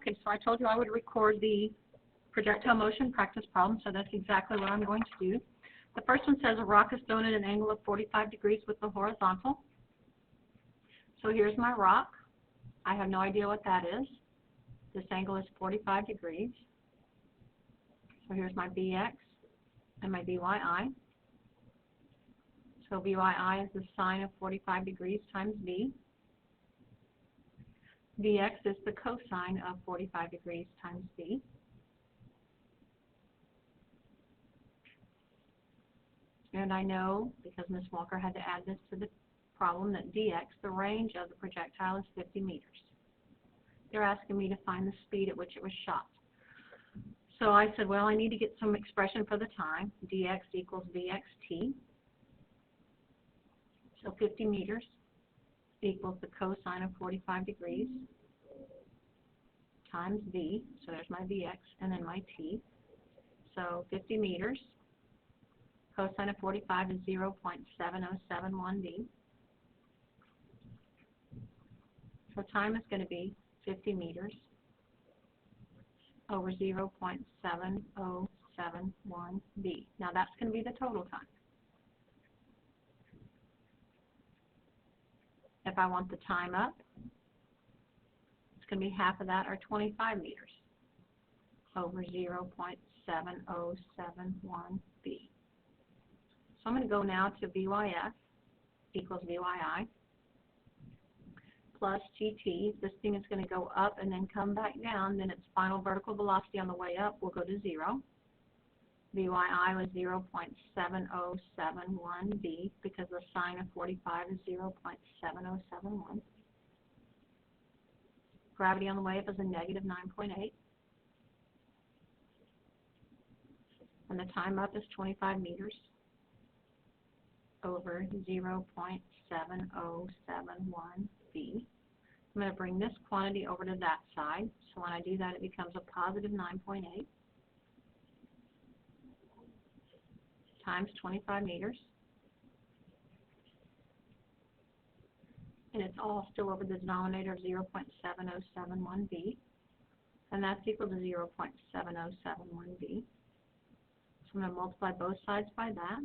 Okay, so I told you I would record the projectile motion practice problem, so that's exactly what I'm going to do. The first one says a rock is thrown at an angle of 45 degrees with the horizontal. So here's my rock. I have no idea what that is. This angle is 45 degrees. So here's my Bx and my Byi. So Byi is the sine of 45 degrees times B. Bx is the cosine of 45 degrees times B. And I know, because Ms. Walker had to add this to the problem, that dx, the range of the projectile, is 50 meters. They're asking me to find the speed at which it was shot. So I said, well, I need to get some expression for the time. Dx equals vxt. So 50 meters equals the cosine of 45 degrees times v. So there's my vx and then my t. So 50 meters. Cosine of 45 is 0.7071 v. So time is going to be 50 meters over 0.7071 v. Now that's going to be the total time. If I want the time up, it's going to be half of that, or 25 meters over 0.7071 v. So I'm going to go now to Vyf equals Vyi plus Gt. This thing is going to go up and then come back down. Then its final vertical velocity on the way up will go to 0. Vyi was 0.7071 v because the sine of 45 is 0.7071. Gravity on the way up is a negative 9.8. And the time up is 25 meters over 0.7071 v. I'm going to bring this quantity over to that side. So when I do that, it becomes a positive 9.8 times 25 meters. And it's all still over the denominator of 0.7071 v. And that's equal to 0.7071 v. So I'm going to multiply both sides by that.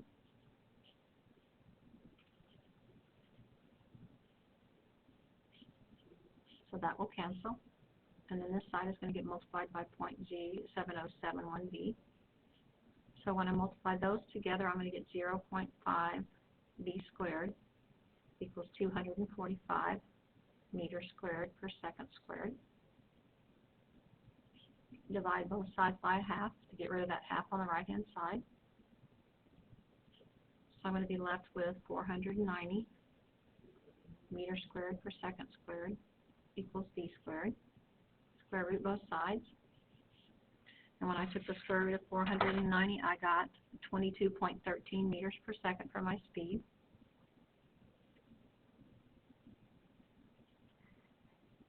So that will cancel. And then this side is going to get multiplied by 0.7071 v. So when I multiply those together, I'm going to get 0.5 v squared equals 245 meters squared per second squared. Divide both sides by half to get rid of that half on the right-hand side. So I'm going to be left with 490 meters squared per second squared equals v squared. Square root both sides. And when I took the square root of 490, I got 22.13 meters per second for my speed.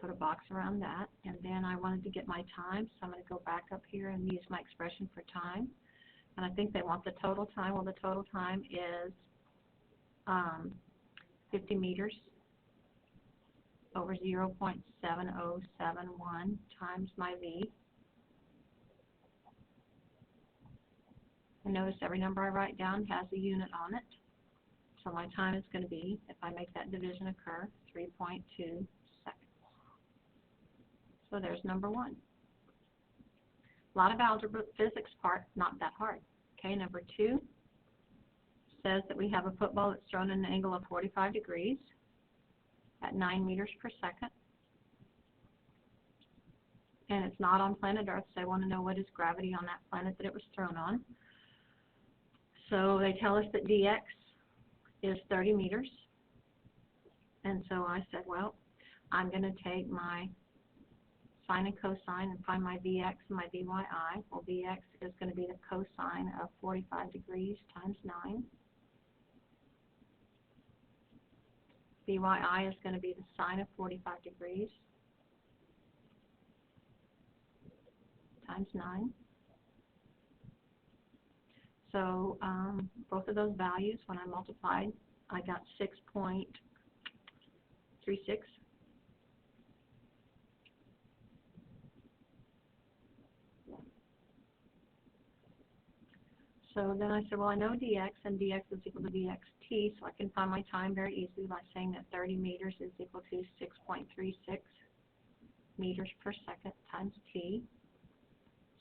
Put a box around that. And then I wanted to get my time, so I'm going to go back up here and use my expression for time. And I think they want the total time. Well, the total time is 50 meters over 0.7071 times my v. And notice every number I write down has a unit on it. So my time is going to be, if I make that division occur, 3.2 seconds. So there's number 1. A lot of algebra, physics part, not that hard. Okay, number 2 says that we have a football that's thrown at an angle of 45 degrees at 9 meters per second. And it's not on planet Earth, so I want to know what is gravity on that planet that it was thrown on. So they tell us that dx is 30 meters. And so I said, well, I'm going to take my sine and cosine and find my Vx and my Vyi. Well, Vx is going to be the cosine of 45 degrees times 9. Vyi is going to be the sine of 45 degrees times 9. So both of those values, when I multiplied, I got 6.36. So then I said, well, I know dx, and dx is equal to dxt, so I can find my time very easily by saying that 30 meters is equal to 6.36 meters per second times t.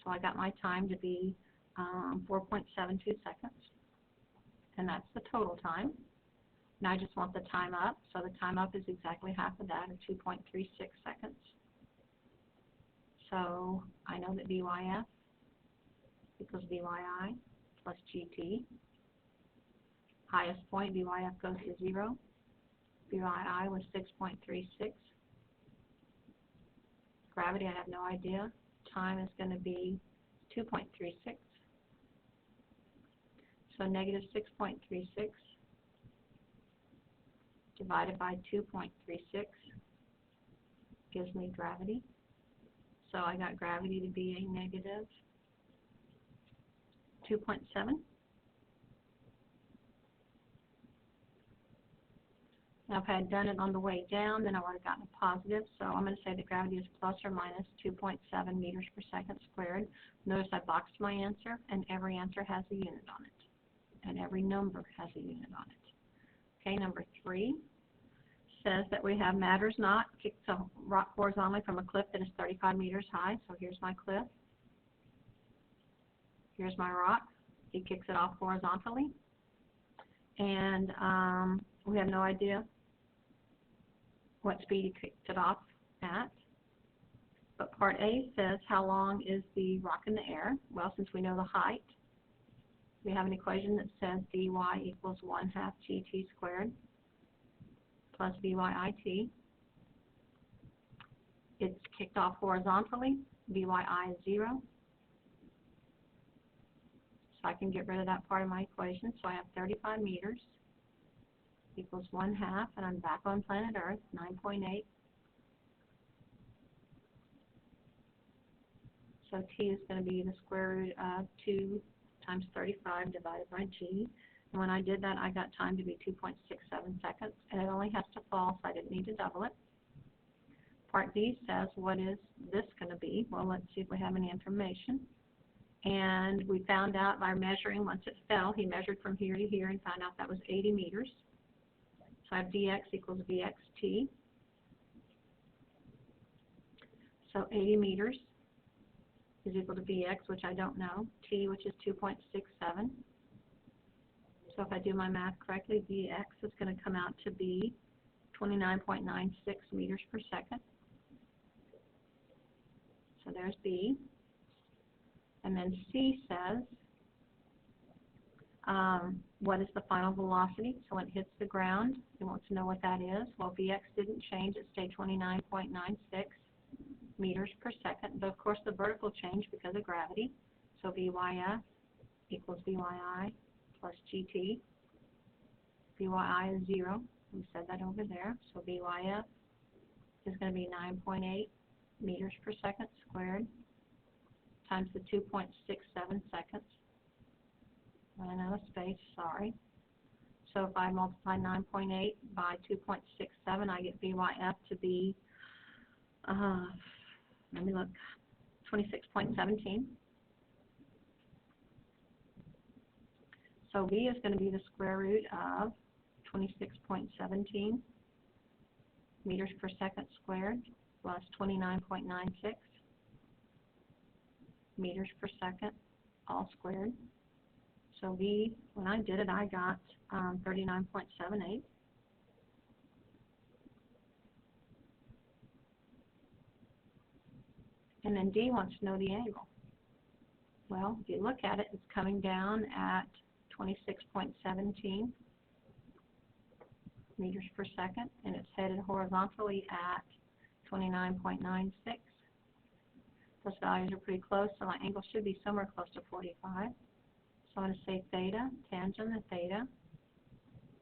So I got my time to be 4.72 seconds, and that's the total time. Now I just want the time up, so the time up is exactly half of that, or 2.36 seconds. So I know that VYF equals VYI plus GT. Highest point, VYF goes to 0. VYI was 6.36. Gravity, I have no idea. Time is going to be 2.36. So negative 6.36 divided by 2.36 gives me gravity. So I got gravity to be a negative 2.7. Now if I had done it on the way down, then I would have gotten a positive. So I'm going to say that gravity is plus or minus 2.7 meters per second squared. Notice I boxed my answer, and every answer has a unit on it. And every number has a unit on it. Okay, number 3 says that we have matters not kicks a rock horizontally from a cliff that is 35 meters high. So here's my cliff. Here's my rock. He kicks it off horizontally. And we have no idea what speed he kicked it off at. But part A says how long is the rock in the air? Well, since we know the height, we have an equation that says dy equals 1/2 gt squared plus vyit. It's kicked off horizontally. Vyi is 0. So I can get rid of that part of my equation. So I have 35 meters equals 1/2, and I'm back on planet Earth, 9.8. So t is going to be the square root of 2 times 35 divided by g. And when I did that, I got time to be 2.67 seconds, and it only has to fall, so I didn't need to double it. Part B says, what is this going to be? Well, let's see if we have any information. And we found out by measuring, once it fell, he measured from here to here and found out that was 80 meters. So I have dx equals vxt. So 80 meters is equal to vx, which I don't know, t, which is 2.67. So if I do my math correctly, vx is going to come out to be 29.96 meters per second. So there's B. And then C says, what is the final velocity? So when it hits the ground, it wants to know what that is. Well, Vx didn't change. It stayed 29.96 meters per second. But of course, the vertical changed because of gravity. So Vyf equals Vyi plus Gt. Vyi is 0. We said that over there. So Vyf is going to be 9.8 meters per second squared times the 2.67 seconds. Ran out of space, sorry. So if I multiply 9.8 by 2.67, I get Vyf to be, let me look, 26.17. So V is going to be the square root of 26.17 meters per second squared plus 29.96 meters per second, all squared. So V, when I did it, I got 39.78. And then D wants to know the angle. Well, if you look at it, it's coming down at 26.17 meters per second, and it's headed horizontally at 29.96. Those values are pretty close, so my angle should be somewhere close to 45. So I'm going to say theta, tangent of theta,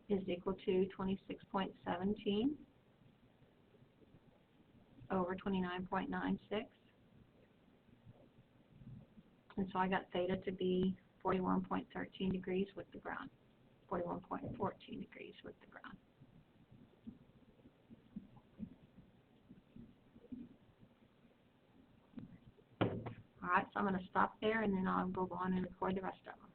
is equal to 26.17 over 29.96. And so I got theta to be 41.13 degrees with the ground, 41.14 degrees with the ground. All right, so I'm going to stop there, and then I'll go on and record the rest of them.